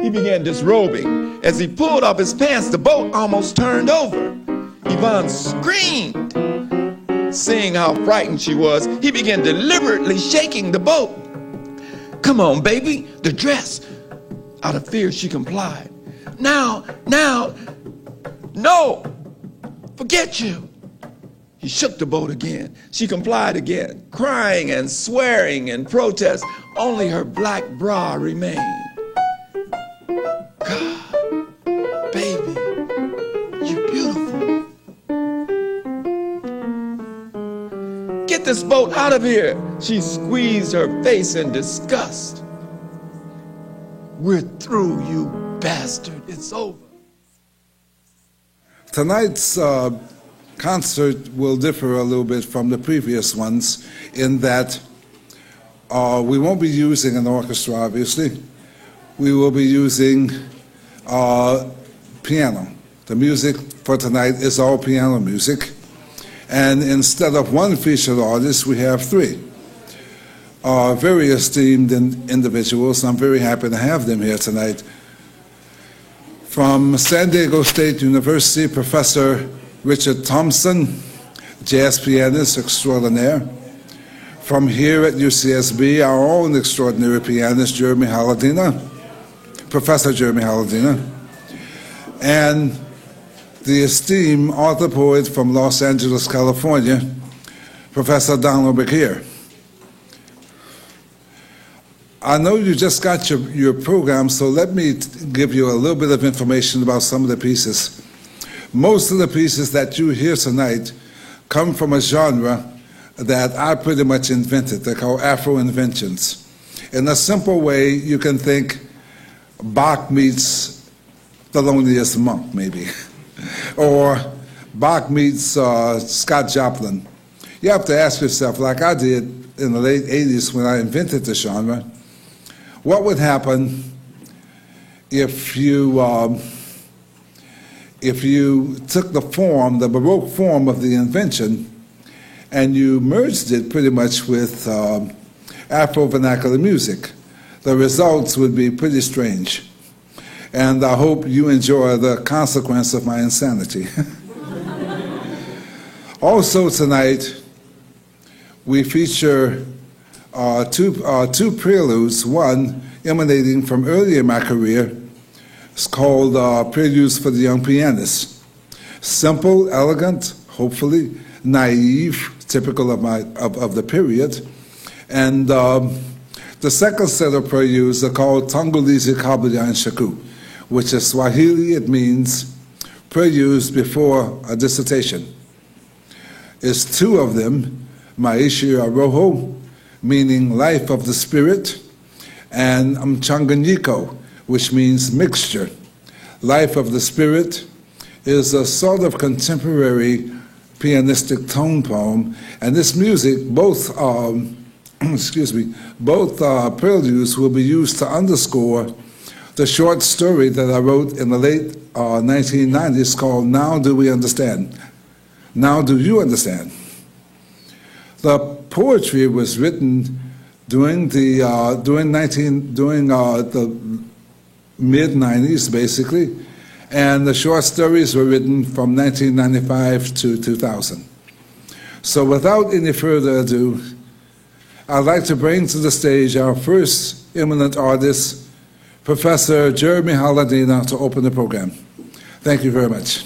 He began disrobing. As he pulled up his pants, the boat almost turned over. Yvonne screamed. Seeing how frightened she was, he began deliberately shaking the boat. "Come on, baby, the dress." Out of fear, she complied. Now, no, forget you." He shook the boat again. She complied again, crying and swearing in protest. Only her black bra remained. "God, baby, you're beautiful. Get this boat out of here." She squeezed her face in disgust. "We're through, you bastard. It's over." Tonight's concert will differ a little bit from the previous ones in that we won't be using an orchestra, obviously. We will be using piano. The music for tonight is all piano music. And instead of one featured artist, we have three. Very esteemed individuals. I'm very happy to have them here tonight. From San Diego State University, Professor Richard Thompson, jazz pianist extraordinaire. From here at UCSB, our own extraordinary pianist, Jeremy Haladina, Professor Jeremy Haladina. And the esteemed author poet from Los Angeles, California, Professor Donald McKeer. I know you just got your program, so let me give you a little bit of information about some of the pieces. Most of the pieces that you hear tonight come from a genre that I pretty much invented. They're called Afro Inventions. In a simple way, you can think Bach meets The Loneliest Monk, maybe. Or Bach meets Scott Joplin. You have to ask yourself, like I did in the late 80s when I invented the genre, what would happen if you took the form, the baroque form of the invention, and you merged it pretty much with Afro-vernacular music? The results would be pretty strange. And I hope you enjoy the consequence of my insanity. Also tonight, we feature two preludes, one emanating from earlier in my career. It's called Preludes for the Young Pianist. Simple, elegant, hopefully naive, typical of the period. And the second set of preludes are called Tangulizi Kabla and Shaku, which is Swahili. It means preludes before a dissertation. It's two of them, Maisha ya Roho, meaning life of the spirit, and Mchanganyiko, which means mixture. Life of the Spirit is a sort of contemporary pianistic tone poem, and this music, both preludes will be used to underscore the short story that I wrote in the late 1990s called Now Do We Understand? Now Do You Understand? The poetry was written during the mid-90s, basically, and the short stories were written from 1995 to 2000. So without any further ado, I'd like to bring to the stage our first eminent artist, Professor Jeremy Haladina, to open the program. Thank you very much.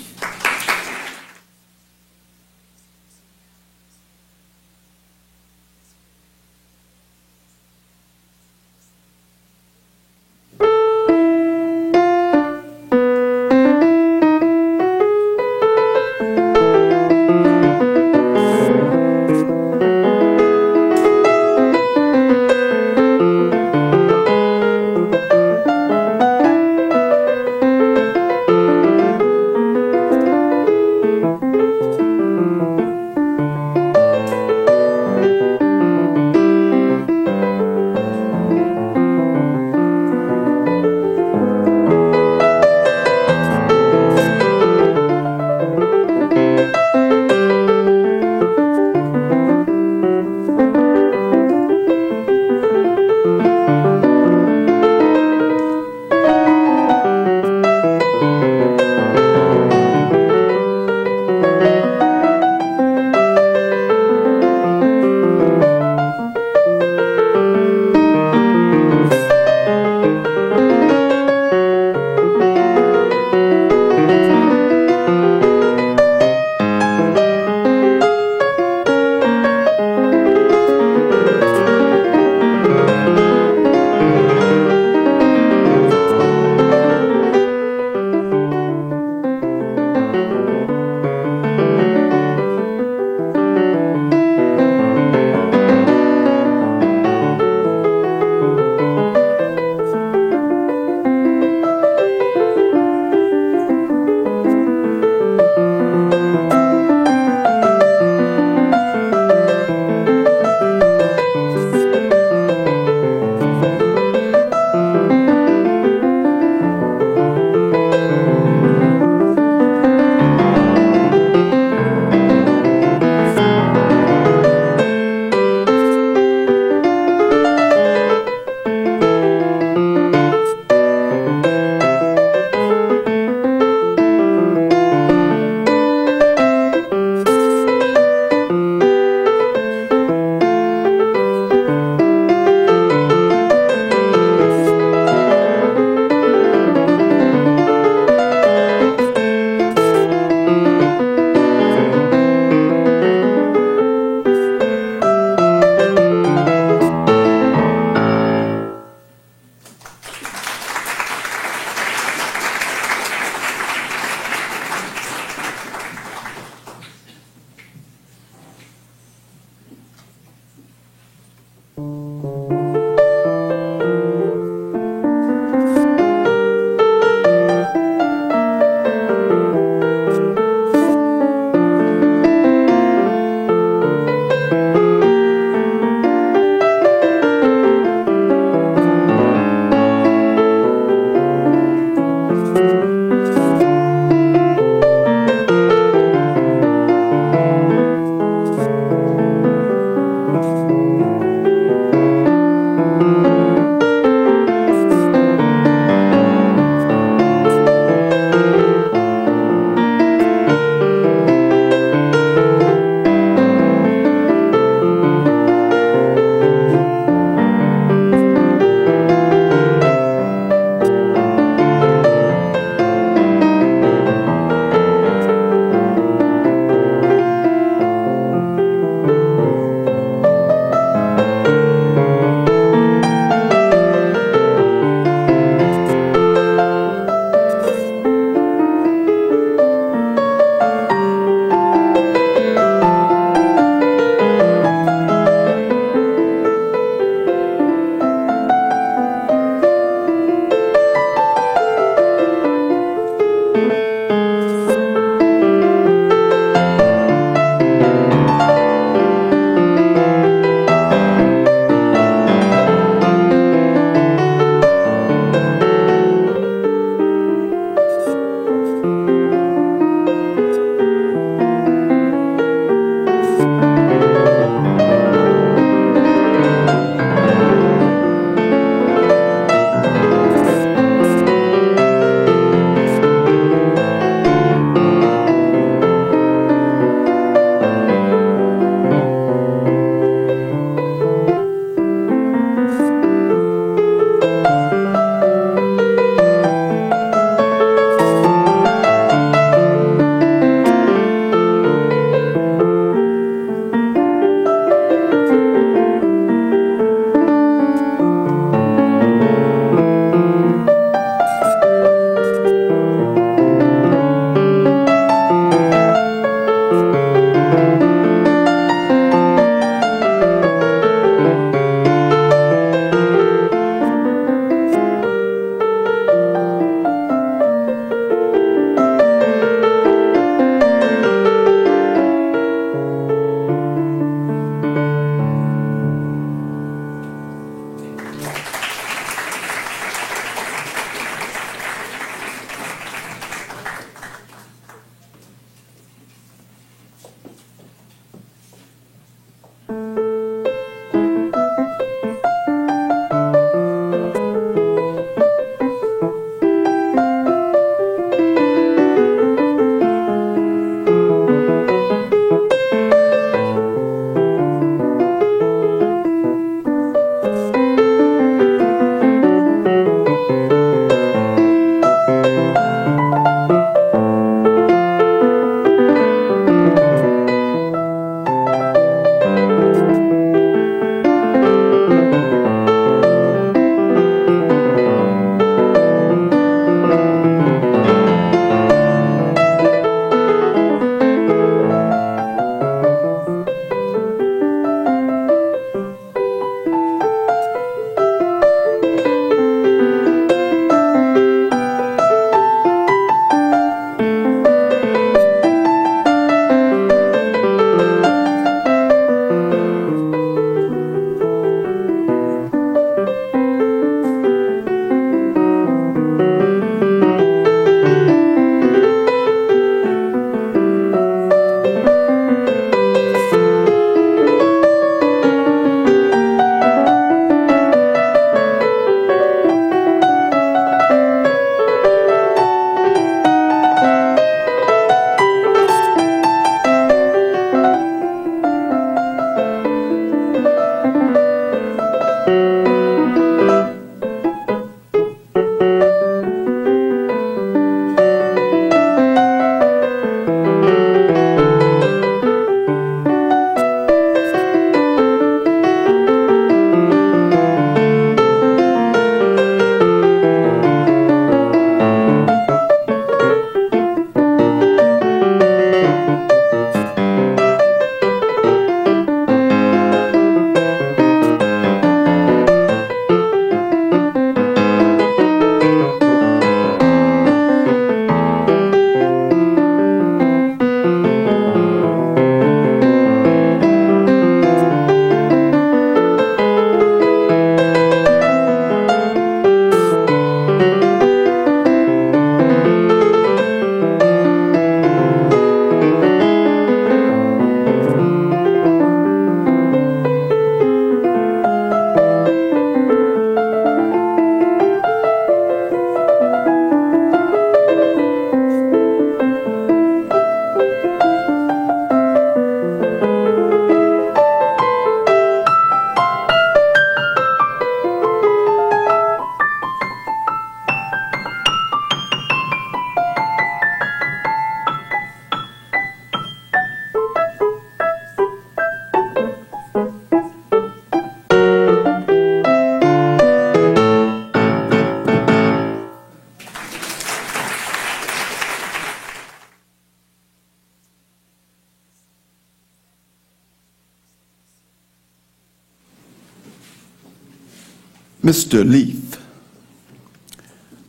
Mr. Leaf,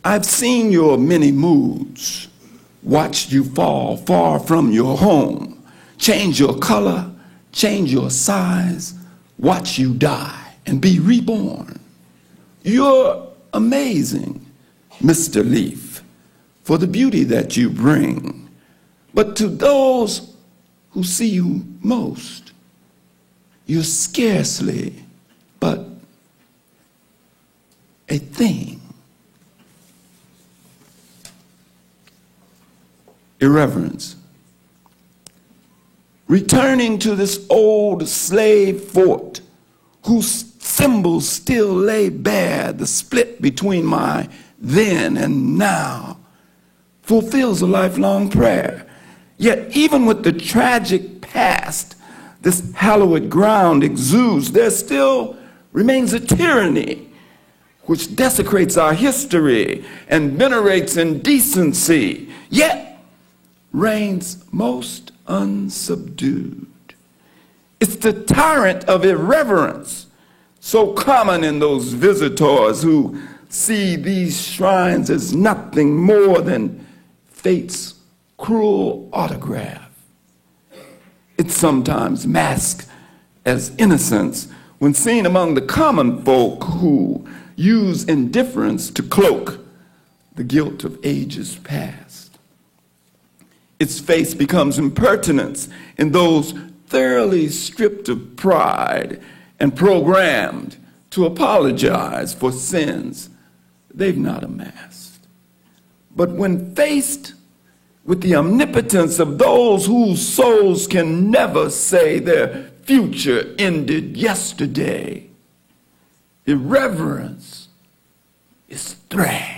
I've seen your many moods, watched you fall far from your home, change your color, change your size, watch you die and be reborn. You're amazing, Mr. Leaf, for the beauty that you bring. But to those who see you most, you're scarcely but a thing. Irreverence. Returning to this old slave fort whose symbols still lay bare, the split between my then and now fulfills a lifelong prayer. Yet even with the tragic past this hallowed ground exudes, there still remains a tyranny which desecrates our history and venerates indecency, yet reigns most unsubdued. It's the tyrant of irreverence, so common in those visitors who see these shrines as nothing more than fate's cruel autograph. It's sometimes masked as innocence when seen among the common folk who use indifference to cloak the guilt of ages past. Its face becomes impertinence in those thoroughly stripped of pride and programmed to apologize for sins they've not amassed. But when faced with the omnipotence of those whose souls can never say their future ended yesterday, irreverence is thrashed.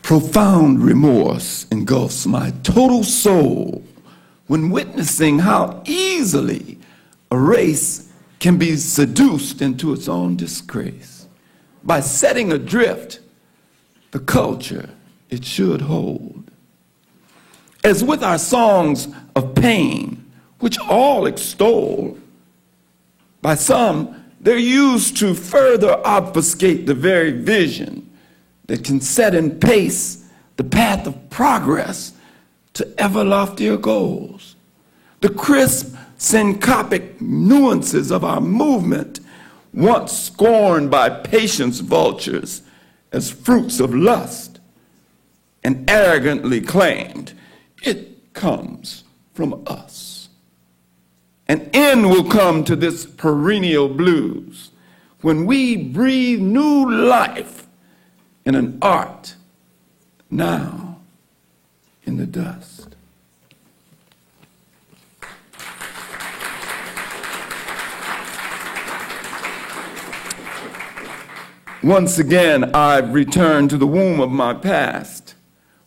Profound remorse engulfs my total soul when witnessing how easily a race can be seduced into its own disgrace by setting adrift the culture it should hold. As with our songs of pain, which all extol, by some they're used to further obfuscate the very vision that can set in pace the path of progress to ever loftier goals. The crisp, syncopic nuances of our movement, once scorned by patience vultures as fruits of lust, and arrogantly claimed it comes from us. An end will come to this perennial blues when we breathe new life in an art now in the dust. Once again, I've returned to the womb of my past,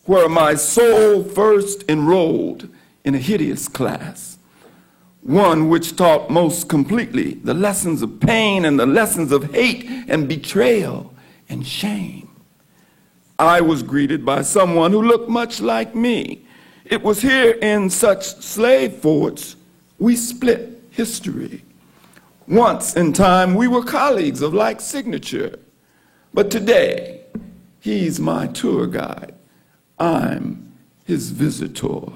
where my soul first enrolled in a hideous class, one which taught most completely the lessons of pain and the lessons of hate and betrayal and shame. I was greeted by someone who looked much like me. It was here in such slave forts we split history. Once in time we were colleagues of like signature, but today he's my tour guide. I'm his visitor.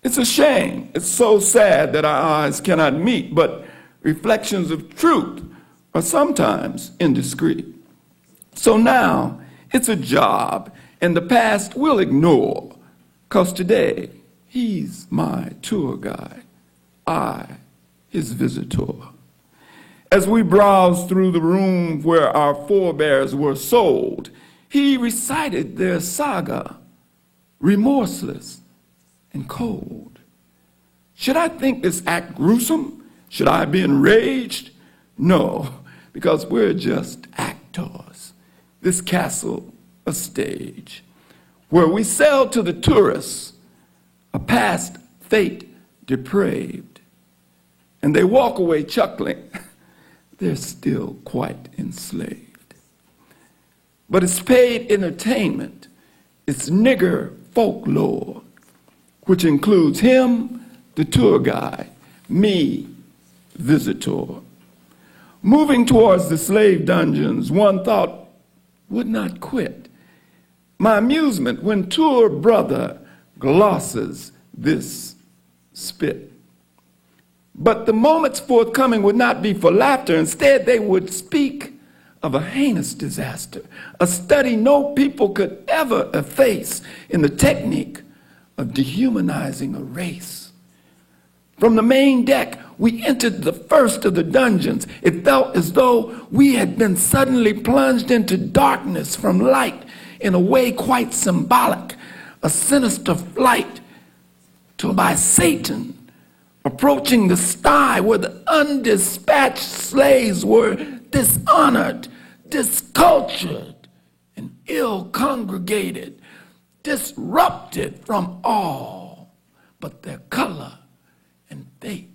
It's a shame. It's so sad that our eyes cannot meet, but reflections of truth are sometimes indiscreet. So now it's a job, and the past we'll ignore, 'cause today he's my tour guide, I his visitor. As we browse through the room where our forebears were sold, he recited their saga, remorseless and cold. Should I think this act gruesome? Should I be enraged? No, because we're just actors. This castle, a stage, where we sell to the tourists a past fate depraved, and they walk away chuckling. They're still quite enslaved. But it's paid entertainment, it's nigger folklore, which includes him, the tour guide, me, visitor. Moving towards the slave dungeons, one thought would not quit. My amusement when tour brother glosses this spit. But the moments forthcoming would not be for laughter. Instead, they would speak of a heinous disaster, a study no people could ever efface in the technique of dehumanizing a race. From the main deck, we entered the first of the dungeons. It felt as though we had been suddenly plunged into darkness from light in a way quite symbolic, a sinister flight to by Satan, approaching the sty where the undispatched slaves were dishonored, discultured, and ill-congregated, disrupted from all but their color and fate.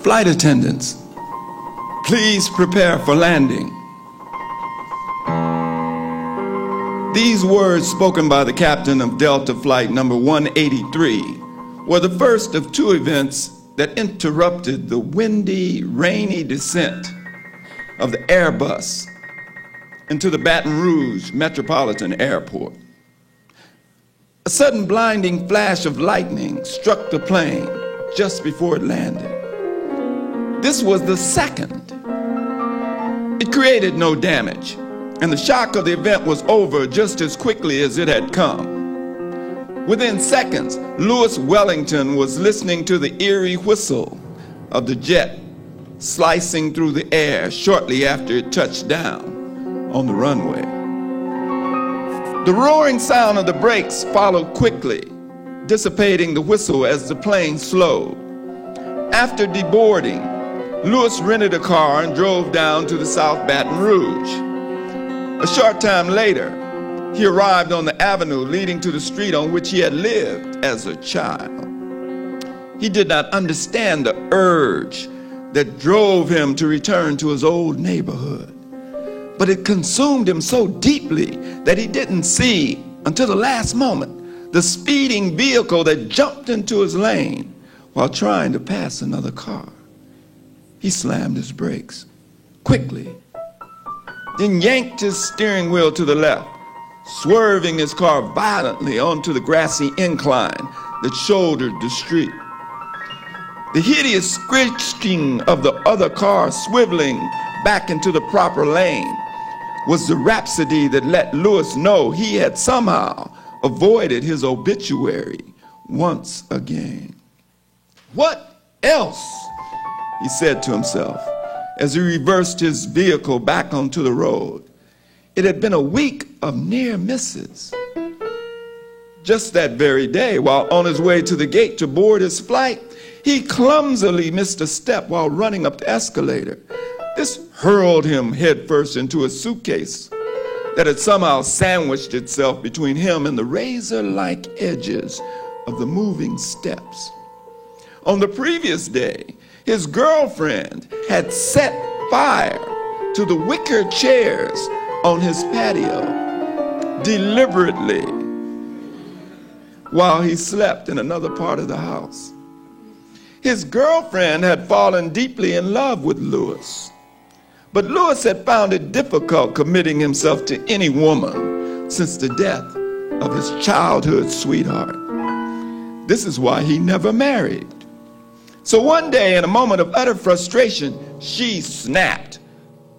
Flight attendants, please prepare for landing. These words spoken by the captain of Delta Flight number 183 were the first of two events that interrupted the windy, rainy descent of the Airbus into the Baton Rouge Metropolitan Airport. A sudden blinding flash of lightning struck the plane just before it landed. This was the second. It created no damage, and the shock of the event was over just as quickly as it had come. Within seconds, Louis Wellington was listening to the eerie whistle of the jet slicing through the air shortly after it touched down on the runway. The roaring sound of the brakes followed quickly, dissipating the whistle as the plane slowed. After deboarding, Louis rented a car and drove down to the South Baton Rouge. A short time later, he arrived on the avenue leading to the street on which he had lived as a child. He did not understand the urge that drove him to return to his old neighborhood, but it consumed him so deeply that he didn't see, until the last moment, the speeding vehicle that jumped into his lane while trying to pass another car. He slammed his brakes quickly, then yanked his steering wheel to the left, swerving his car violently onto the grassy incline that shouldered the street. The hideous screeching of the other car swiveling back into the proper lane was the rhapsody that let Louis know he had somehow avoided his obituary once again. What else? He said to himself as he reversed his vehicle back onto the road. It had been a week of near misses. Just that very day, while on his way to the gate to board his flight, he clumsily missed a step while running up the escalator. This hurled him headfirst into a suitcase that had somehow sandwiched itself between him and the razor-like edges of the moving steps. On the previous day, his girlfriend had set fire to the wicker chairs on his patio deliberately while he slept in another part of the house. His girlfriend had fallen deeply in love with Louis, but Louis had found it difficult committing himself to any woman since the death of his childhood sweetheart. This is why he never married. So one day, in a moment of utter frustration, she snapped.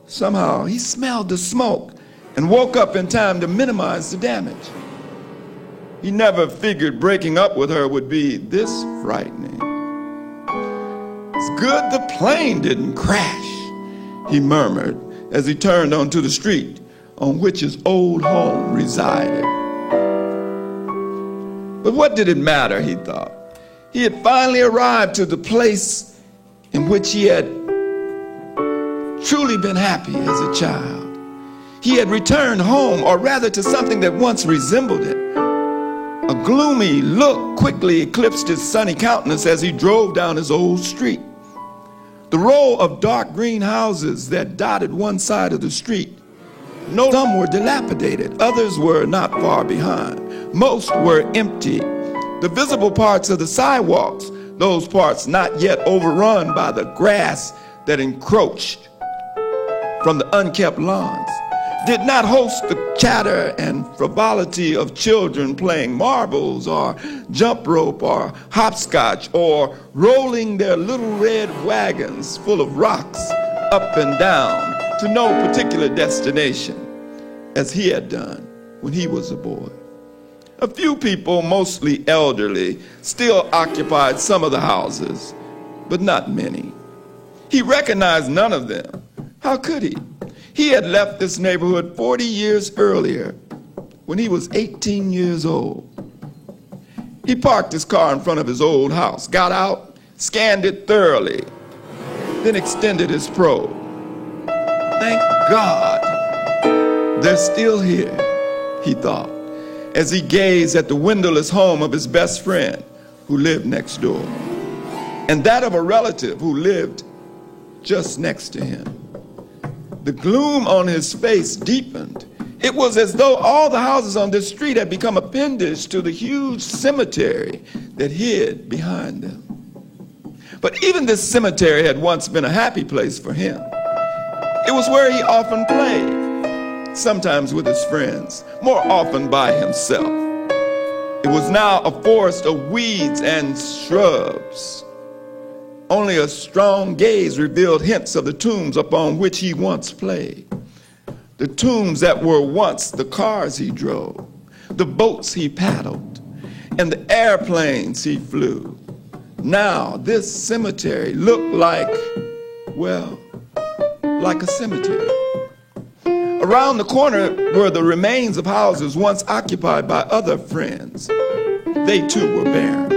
Somehow, he smelled the smoke and woke up in time to minimize the damage. He never figured breaking up with her would be this frightening. It's good the plane didn't crash, he murmured as he turned onto the street on which his old home resided. But what did it matter, he thought. He had finally arrived to the place in which he had truly been happy as a child. He had returned home, or rather to something that once resembled it. A gloomy look quickly eclipsed his sunny countenance as he drove down his old street. The row of dark green houses that dotted one side of the street, some were dilapidated, others were not far behind. Most were empty. The visible parts of the sidewalks, those parts not yet overrun by the grass that encroached from the unkept lawns, did not host the chatter and frivolity of children playing marbles or jump rope or hopscotch or rolling their little red wagons full of rocks up and down to no particular destination, as he had done when he was a boy. A few people, mostly elderly, still occupied some of the houses, but not many. He recognized none of them. How could he? He had left this neighborhood 40 years earlier, when he was 18 years old. He parked his car in front of his old house, got out, scanned it thoroughly, then extended his probe. Thank God they're still here, he thought, as he gazed at the windowless home of his best friend who lived next door. and that of a relative who lived just next to him. The gloom on his face deepened. It was as though all the houses on this street had become appendage to the huge cemetery that hid behind them. But even this cemetery had once been a happy place for him. It was where he often played, sometimes with his friends, more often by himself. It was now a forest of weeds and shrubs. Only a strong gaze revealed hints of the tombs upon which he once played. The tombs that were once the cars he drove, the boats he paddled, and the airplanes he flew. Now this cemetery looked like, well, like a cemetery. Around the corner were the remains of houses once occupied by other friends. They too were barren.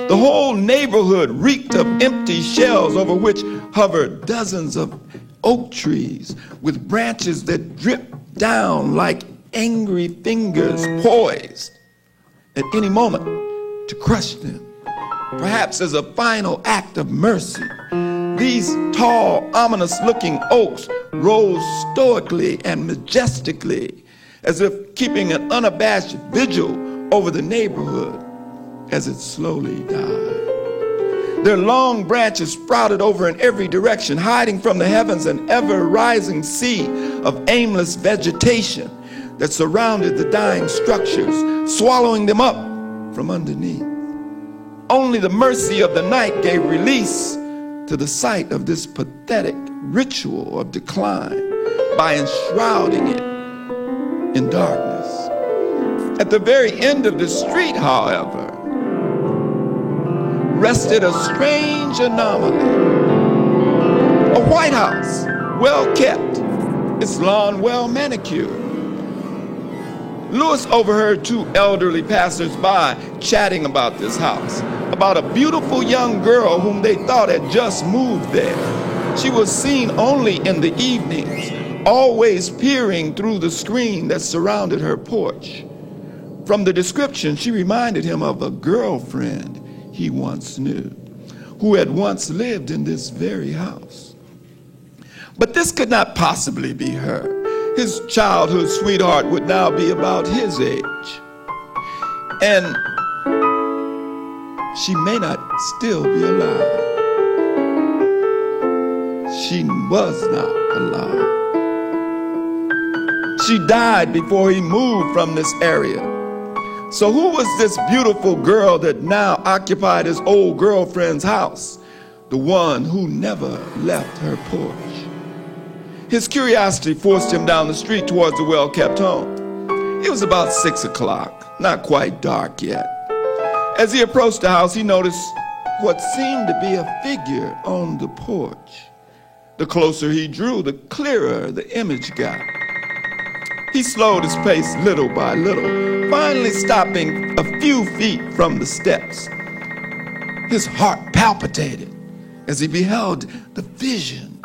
The whole neighborhood reeked of empty shells over which hovered dozens of oak trees with branches that dripped down like angry fingers poised at any moment to crush them, perhaps as a final act of mercy. These tall, ominous-looking oaks rose stoically and majestically, as if keeping an unabashed vigil over the neighborhood as it slowly died. Their long branches sprouted over in every direction, hiding from the heavens an ever-rising sea of aimless vegetation that surrounded the dying structures, swallowing them up from underneath. Only the mercy of the night gave release to the sight of this pathetic ritual of decline by enshrouding it in darkness. At the very end of the street, however, rested a strange anomaly. A White House, well kept, its lawn well manicured. Louis overheard two elderly passers-by chatting about this house, about a beautiful young girl whom they thought had just moved there. She was seen only in the evenings, always peering through the screen that surrounded her porch. From the description, she reminded him of a girlfriend he once knew, who had once lived in this very house. But this could not possibly be her. His childhood sweetheart would now be about his age. And she may not still be alive. She was not alive. She died before he moved from this area. So who was this beautiful girl that now occupied his old girlfriend's house? The one who never left her porch. His curiosity forced him down the street towards the well-kept home. It was about 6 o'clock, not quite dark yet. As he approached the house, he noticed what seemed to be a figure on the porch. The closer he drew, the clearer the image got. He slowed his pace little by little, finally stopping a few feet from the steps. His heart palpitated as he beheld the vision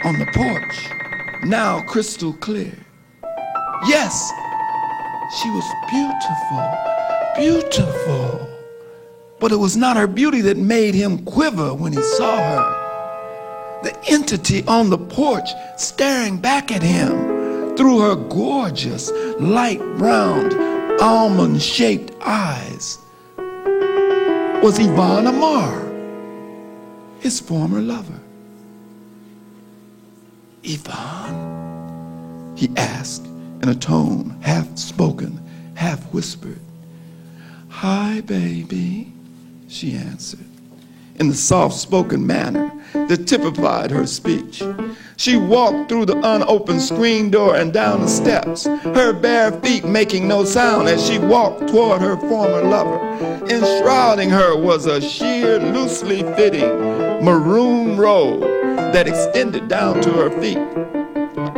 on the porch, now crystal clear. Yes, she was beautiful, beautiful. But it was not her beauty that made him quiver when he saw her. The entity on the porch staring back at him through her gorgeous, light-browned, almond-shaped eyes was Yvonne Amar, his former lover. Yvonne? He asked in a tone half-spoken, half-whispered. Hi, baby, she answered, in the soft-spoken manner that typified her speech. She walked through the unopened screen door and down the steps, her bare feet making no sound as she walked toward her former lover. Enshrouding her was a sheer, loosely fitting maroon robe that extended down to her feet.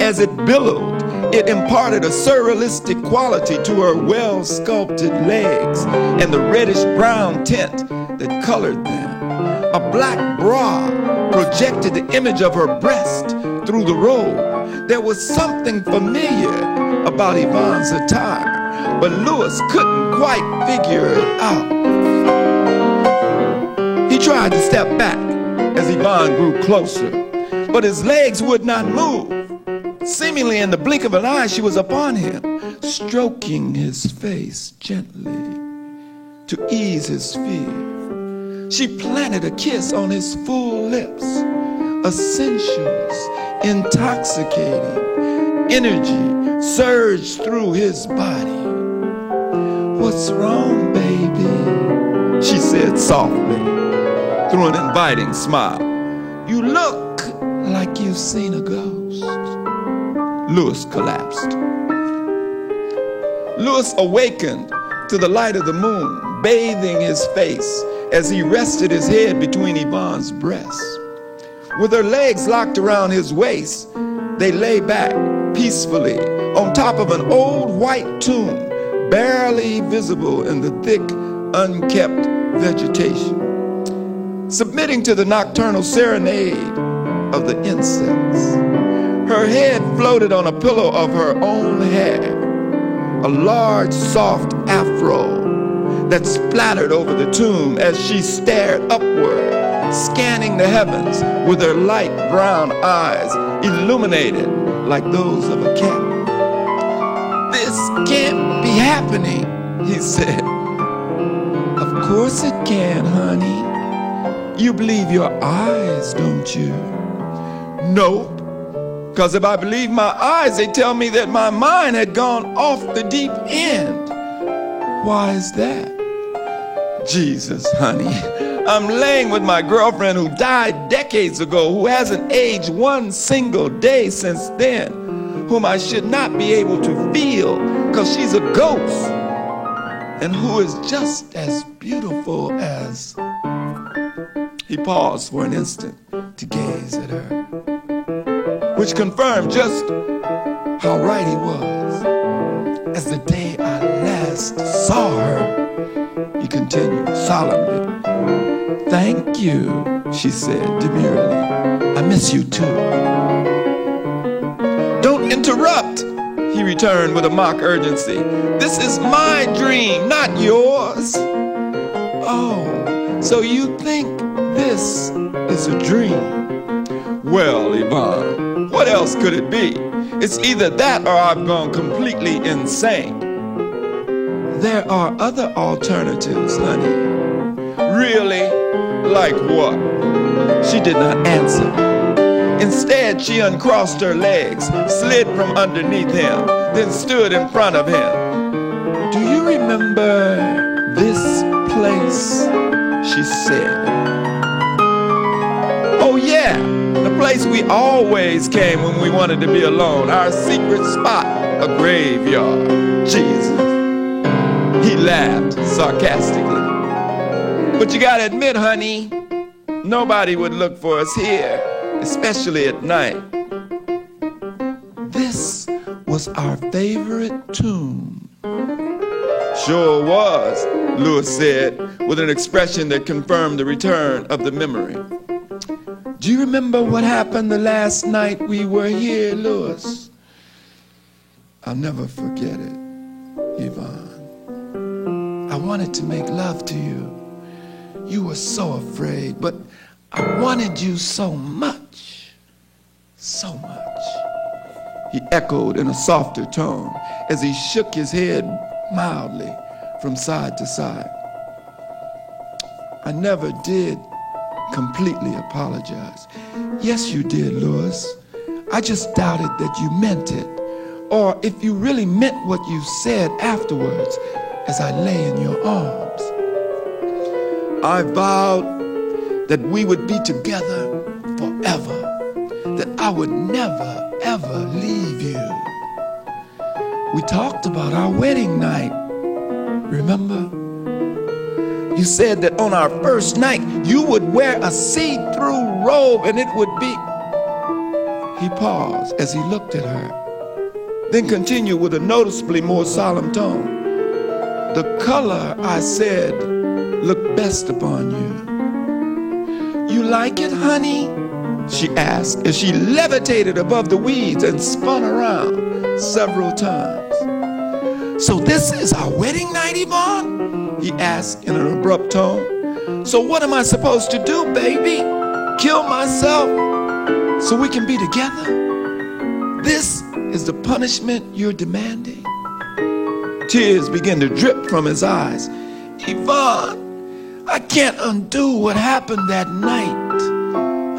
As it billowed, it imparted a surrealistic quality to her well-sculpted legs and the reddish-brown tint that colored them. A black bra projected the image of her breast through the robe. There was something familiar about Yvonne's attire, but Louis couldn't quite figure it out. He tried tried to step back as Yvonne grew closer, but his legs would not move. Seemingly in the blink of an eye, she was upon him, stroking his face gently to ease his fear. She planted a kiss on his full lips, a sensuous, intoxicating energy surged through his body. "What's wrong, baby?" she said softly, through an inviting smile. "You look like you've seen a ghost." Louis collapsed. Louis awakened to the light of the moon, bathing his face as he rested his head between Yvonne's breasts. With her legs locked around his waist, they lay back peacefully on top of an old white tomb, barely visible in the thick, unkept vegetation, submitting to the nocturnal serenade of the insects. Her head floated on a pillow of her own hair, a large, soft afro that splattered over the tomb as she stared upward, scanning the heavens with her light brown eyes illuminated like those of a cat. "This can't be happening," he said. "Of course it can, honey. You believe your eyes, don't you?" "Nope. Because if I believe my eyes, they tell me that my mind had gone off the deep end." "Why is that?" "Jesus, honey, I'm laying with my girlfriend who died decades ago, who hasn't aged one single day since then, whom I should not be able to feel because she's a ghost, and who is just as beautiful as..." He paused for an instant to gaze at her, which confirmed just how right he was. "As the day I last saw her," he continued solemnly. "Thank you," she said demurely. "I miss you too." "Don't interrupt," he returned with a mock urgency. "This is my dream, not yours." "Oh, so you think this is a dream?" "Well, Yvonne, what else could it be? It's either that or I've gone completely insane." "There are other alternatives, honey." "Really? Like what?" She did not answer. Instead, she uncrossed her legs, slid from underneath him, then stood in front of him. "Do you remember this place?" she said. "Oh yeah, the place we always came when we wanted to be alone, our secret spot, a graveyard." Jesus. He laughed sarcastically. "But you gotta admit, honey, nobody would look for us here, especially at night." "This was our favorite tune." "Sure was," Louis said, with an expression that confirmed the return of the memory. "Do you remember what happened the last night we were here, Louis?" "I'll never forget it, Yvonne. I wanted to make love to you. You were so afraid, but I wanted you so much, so much." He echoed in a softer tone as he shook his head mildly from side to side. "I never did completely apologize." "Yes, you did, Louis. I just doubted that you meant it, or if you really meant what you said afterwards as I lay in your arms." "I vowed that we would be together forever, that I would never, ever leave you. We talked about our wedding night, remember? You said that on our first night, you would wear a see-through robe and it would be..." He paused as he looked at her, then continued with a noticeably more solemn tone. "The color, I said, looked best upon you." "You like it, honey?" she asked as she levitated above the weeds and spun around several times. "So this is our wedding night, Yvonne?" he asked in an abrupt tone. So what am I supposed to do, baby? Kill myself so we can be together? This is the punishment you're demanding? Tears begin to drip from his eyes. Yvonne, I can't undo what happened that night.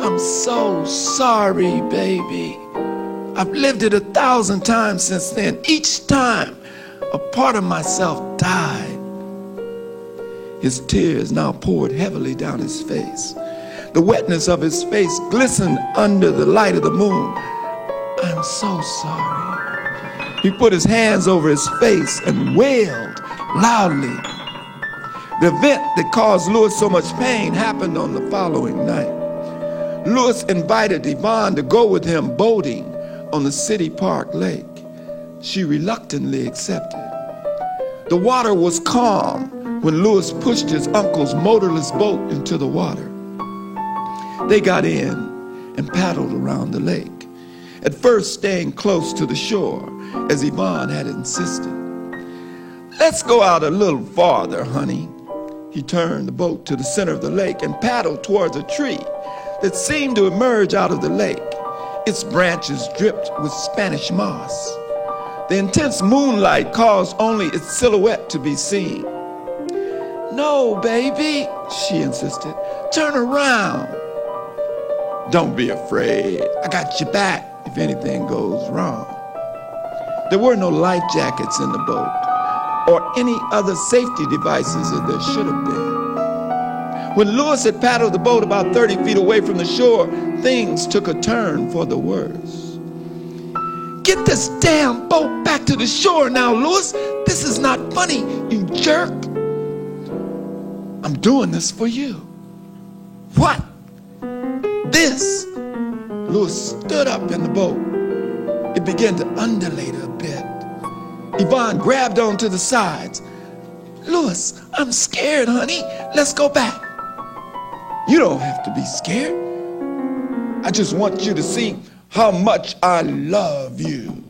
I'm so sorry, baby. I've lived it 1,000 times since then. Each time, a part of myself died. His tears now poured heavily down his face. The wetness of his face glistened under the light of the moon. I'm so sorry. He put his hands over his face and wailed loudly. The event that caused Louis so much pain happened on the following night. Louis invited Yvonne to go with him boating on the City Park Lake. She reluctantly accepted. The water was calm when Louis pushed his uncle's motorless boat into the water. They got in and paddled around the lake, at first staying close to the shore, as Yvonne had insisted. Let's go out a little farther, honey. He turned the boat to the center of the lake and paddled towards a tree that seemed to emerge out of the lake. Its branches dripped with Spanish moss. The intense moonlight caused only its silhouette to be seen. No, baby, she insisted. Turn around. Don't be afraid. I got your back if anything goes wrong. There were no life jackets in the boat or any other safety devices that there should have been. When Louis had paddled the boat about 30 feet away from the shore, things took a turn for the worse. Get this damn boat back to the shore now, Louis. This is not funny, you jerk. I'm doing this for you. What? This? Louis stood up in the boat. It began to undulate a bit. Yvonne grabbed onto the sides. Louis, I'm scared, honey. Let's go back. You don't have to be scared. I just want you to see how much I love you.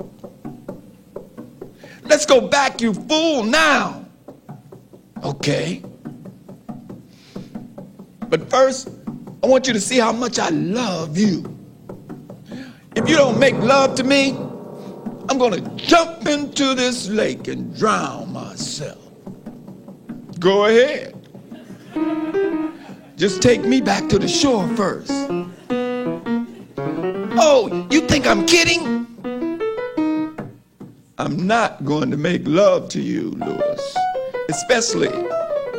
Let's go back, you fool, now. Okay. But first, I want you to see how much I love you. If you don't make love to me, I'm gonna jump into this lake and drown myself. Go ahead. Just take me back to the shore first. Oh, you think I'm kidding? I'm not going to make love to you, Louis. Especially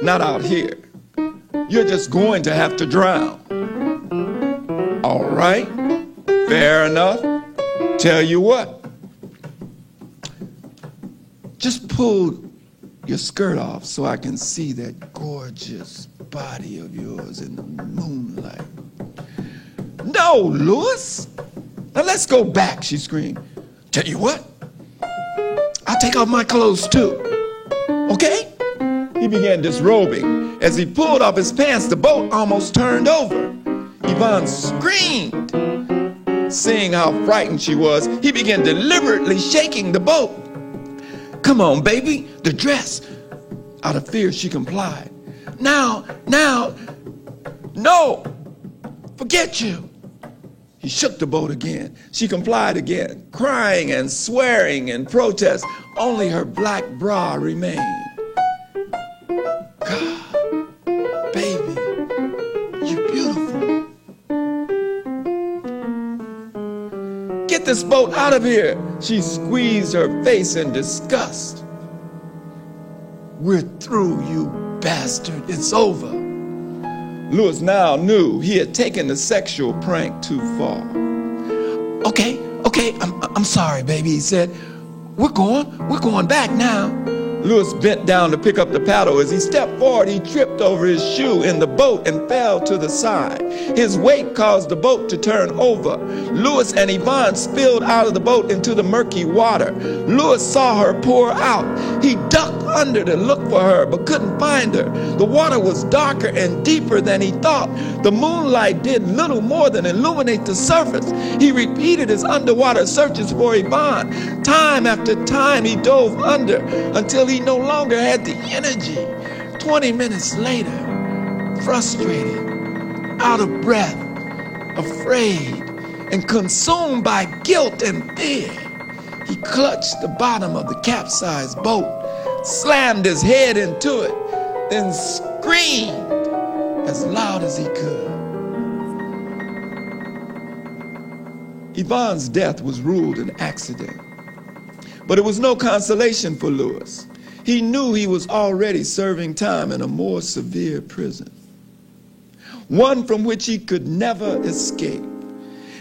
not out here. You're just going to have to drown. All right, fair enough. Tell you what. Just pull your skirt off so I can see that gorgeous body of yours in the moonlight. No, Louis. Now let's go back, she screamed. Tell you what, I'll take off my clothes too, okay? He began disrobing. As he pulled off his pants, the boat almost turned over. Yvonne screamed. Seeing how frightened she was, he began deliberately shaking the boat. Come on, baby, the dress. Out of fear, she complied. Now, no, forget you. He shook the boat again. She complied again, crying and swearing in protest. Only her black bra remained. God, baby, you're beautiful. Get this boat out of here. She squeezed her face in disgust. We're through, you bastard. It's over. Louis now knew he had taken the sexual prank too far. Okay, I'm sorry, baby, he said. We're going back now. Louis bent down to pick up the paddle. As he stepped forward, he tripped over his shoe in the boat and fell to the side. His weight caused the boat to turn over. Louis and Yvonne spilled out of the boat into the murky water. Louis saw her pour out. He ducked under to look for her, but couldn't find her. The water was darker and deeper than he thought. The moonlight did little more than illuminate the surface. He repeated his underwater searches for Yvonne. Time after time, he dove under until he no longer had the energy. 20 minutes later, Frustrated, out of breath, afraid, and consumed by guilt and fear, he clutched the bottom of the capsized boat, slammed his head into it, then screamed as loud as he could. Yvonne's death was ruled an accident, but it was no consolation for Louis. He knew he was already serving time in a more severe prison, one from which he could never escape,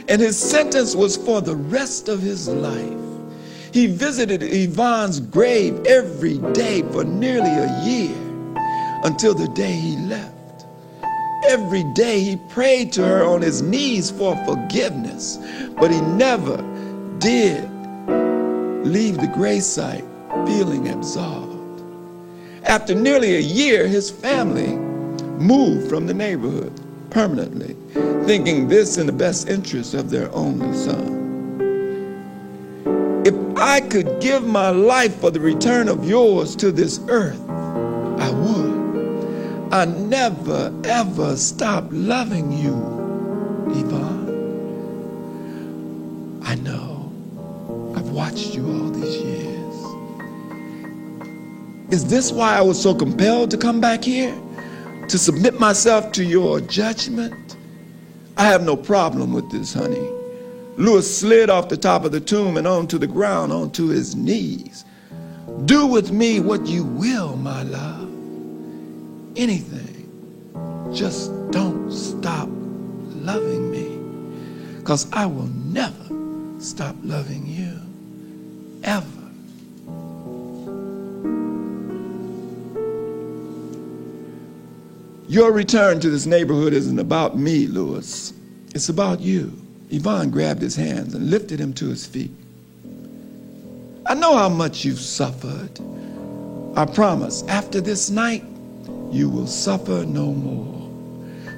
and his sentence was for the rest of his life. He visited Yvonne's grave every day for nearly a year until the day he left. Every day he prayed to her on his knees for forgiveness, but he never did leave the gravesite feeling absolved. After nearly a year, his family moved from the neighborhood permanently, thinking this in the best interest of their only son. If I could give my life for the return of yours to this earth, I would. I never, ever stop loving you, Yvonne. I know. I've watched you all these years. Is this why I was so compelled to come back here? To submit myself to your judgment? I have no problem with this, honey. Louis slid off the top of the tomb and onto the ground, onto his knees. Do with me what you will, my love. Anything. Just don't stop loving me, 'cause I will never stop loving you, ever. Your return to this neighborhood isn't about me, Louis. It's about you. Yvonne grabbed his hands and lifted him to his feet. I know how much you've suffered. I promise, after this night, you will suffer no more.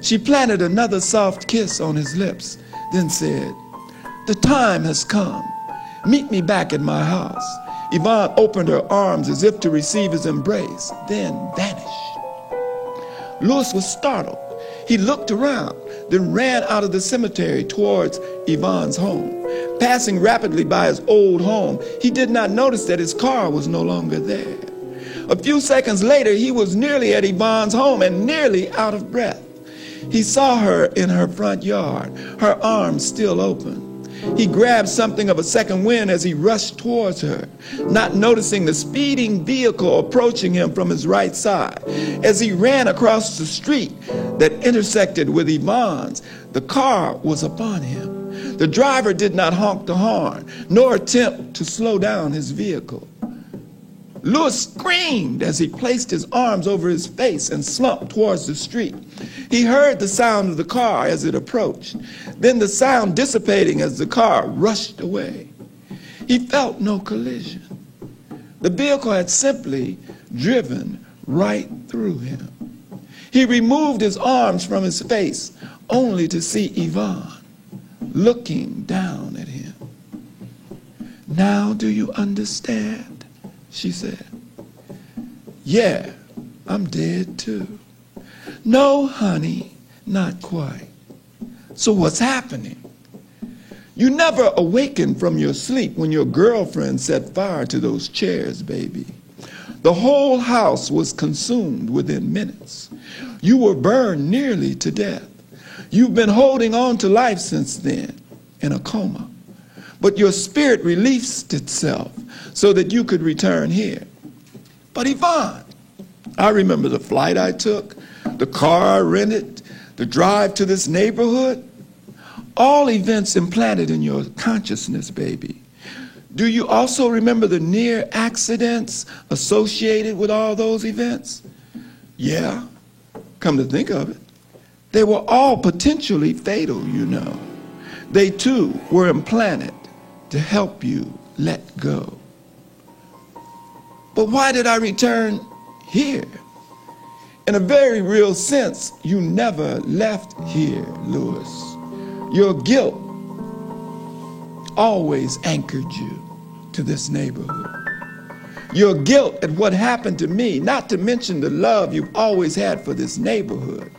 She planted another soft kiss on his lips, then said, the time has come. Meet me back at my house. Yvonne opened her arms as if to receive his embrace, then vanished. Louis was startled. He looked around, then ran out of the cemetery towards Yvonne's home. Passing rapidly by his old home, he did not notice that his car was no longer there. A few seconds later, he was nearly at Yvonne's home and nearly out of breath. He saw her in her front yard, her arms still open. He grabbed something of a second wind as he rushed towards her, not noticing the speeding vehicle approaching him from his right side. As he ran across the street that intersected with Yvonne's, the car was upon him. The driver did not honk the horn, nor attempt to slow down his vehicle. Louis screamed as he placed his arms over his face and slumped towards the street. He heard the sound of the car as it approached, then the sound dissipating as the car rushed away. He felt no collision. The vehicle had simply driven right through him. He removed his arms from his face only to see Yvonne looking down at him. Now do you understand? She said. Yeah, I'm dead too. No, honey, not quite. So what's happening? You never awakened from your sleep when your girlfriend set fire to those chairs, baby. The whole house was consumed within minutes. You were burned nearly to death. You've been holding on to life since then, in a coma. But your spirit released itself so that you could return here. But Yvonne, I remember the flight I took, the car I rented, the drive to this neighborhood, all events implanted in your consciousness, baby. Do you also remember the near accidents associated with all those events? Yeah, come to think of it. They were all potentially fatal, you know. They too were implanted to help you let go. But why did I return here? In a very real sense, you never left here, Louis. Your guilt always anchored you to this neighborhood. Your guilt at what happened to me, not to mention the love you've always had for this neighborhood,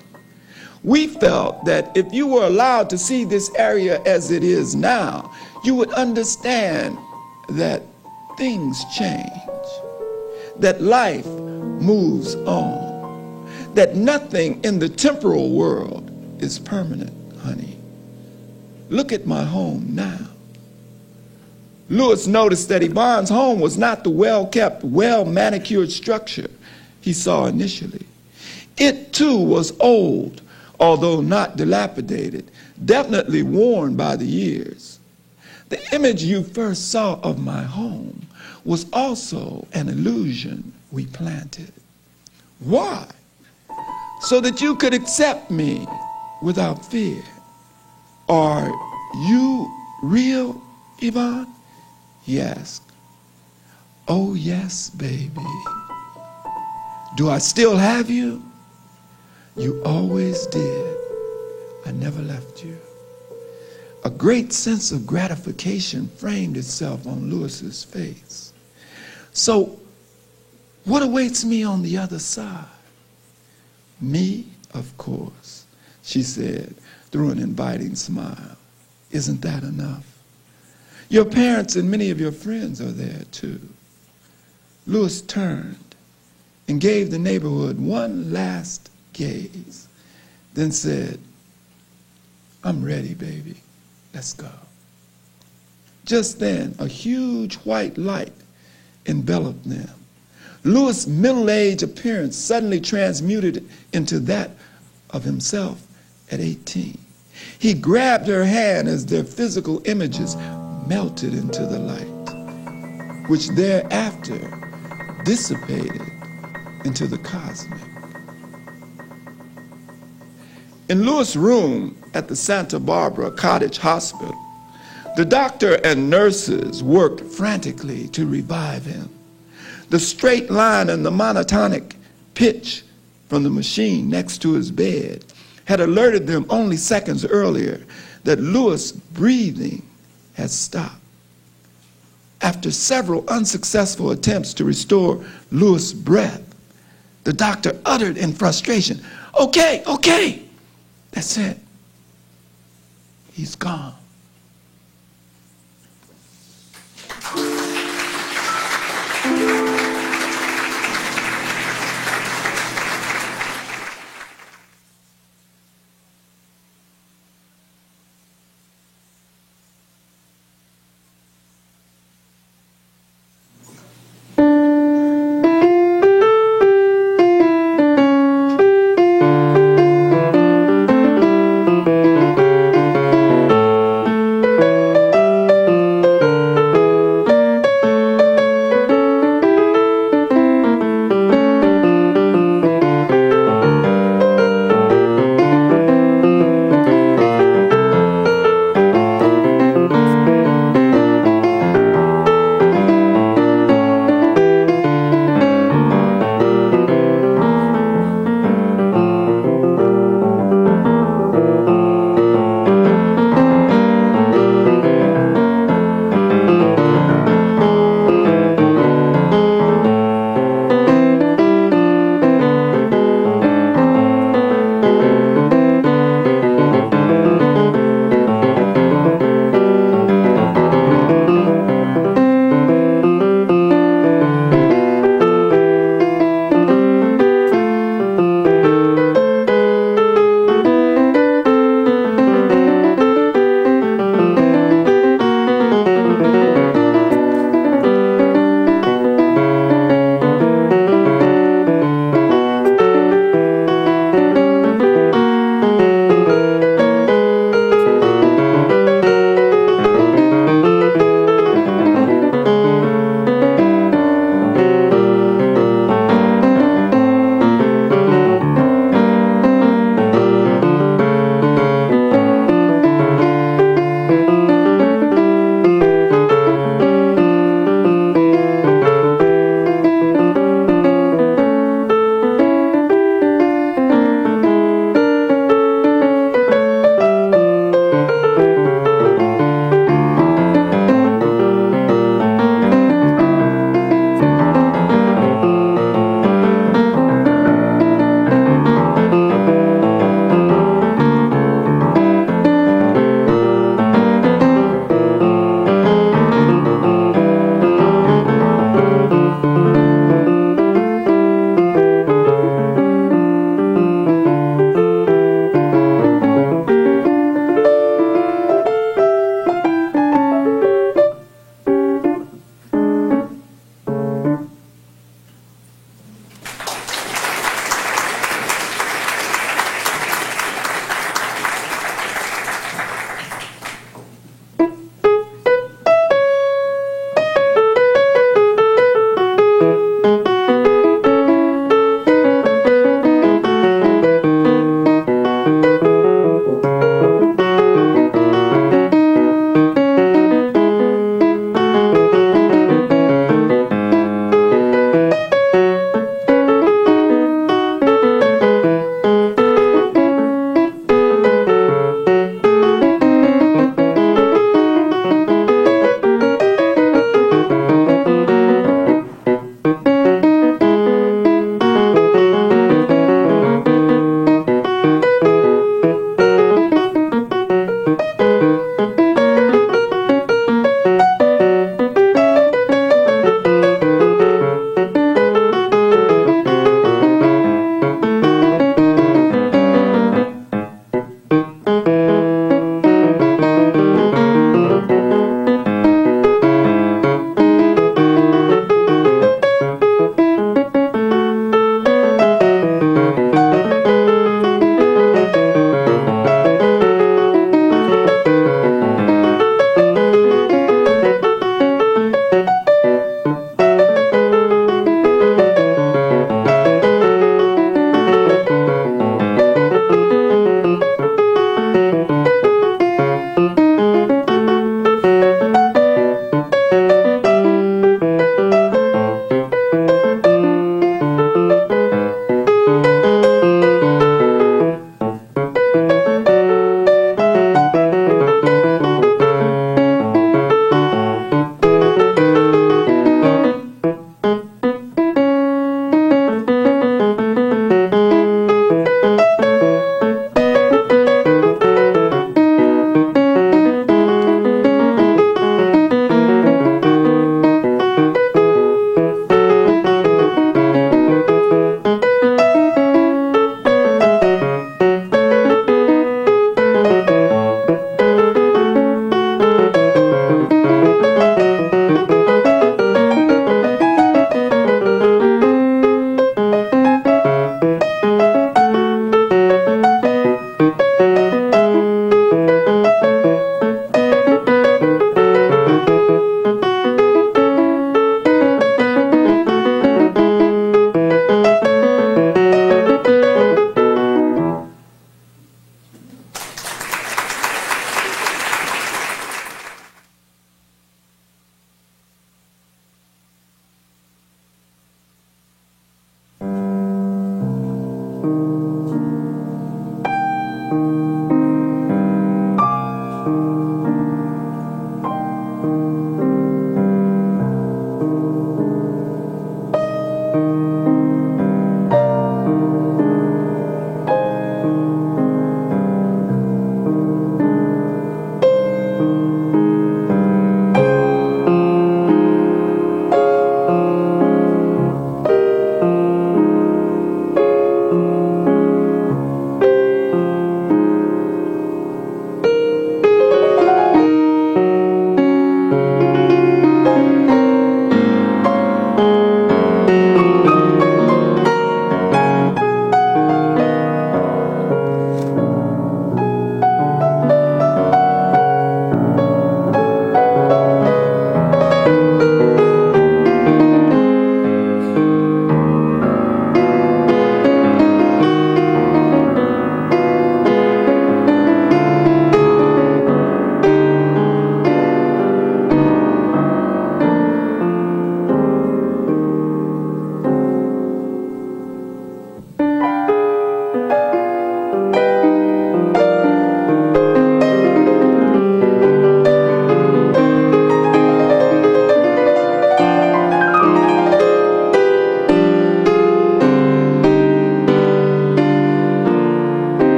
We felt that if you were allowed to see this area as it is now, you would understand that things change, that life moves on, that nothing in the temporal world is permanent, honey. Look at my home now. Louis noticed that Yvonne's home was not the well-kept, well-manicured structure he saw initially. It too was old, although not dilapidated, definitely worn by the years. The image you first saw of my home was also an illusion we planted. Why? So that you could accept me without fear. Are you real, Yvonne? He asked. Oh, yes, baby. Do I still have you? You always did. I never left you. A great sense of gratification framed itself on Louis's face. So, what awaits me on the other side? Me, of course, she said through an inviting smile. Isn't that enough? Your parents and many of your friends are there too. Louis turned and gave the neighborhood one last gaze, then said, I'm ready, baby. Let's go. Just then, a huge white light enveloped them. Louis' middle-aged appearance suddenly transmuted into that of himself at 18. He grabbed her hand as their physical images melted into the light, which thereafter dissipated into the cosmic. In Louis' room at the Santa Barbara Cottage Hospital, the doctor and nurses worked frantically to revive him. The straight line and the monotonic pitch from the machine next to his bed had alerted them only seconds earlier that Louis' breathing had stopped. After several unsuccessful attempts to restore Louis' breath, the doctor uttered in frustration, okay, okay, that's it. He's gone.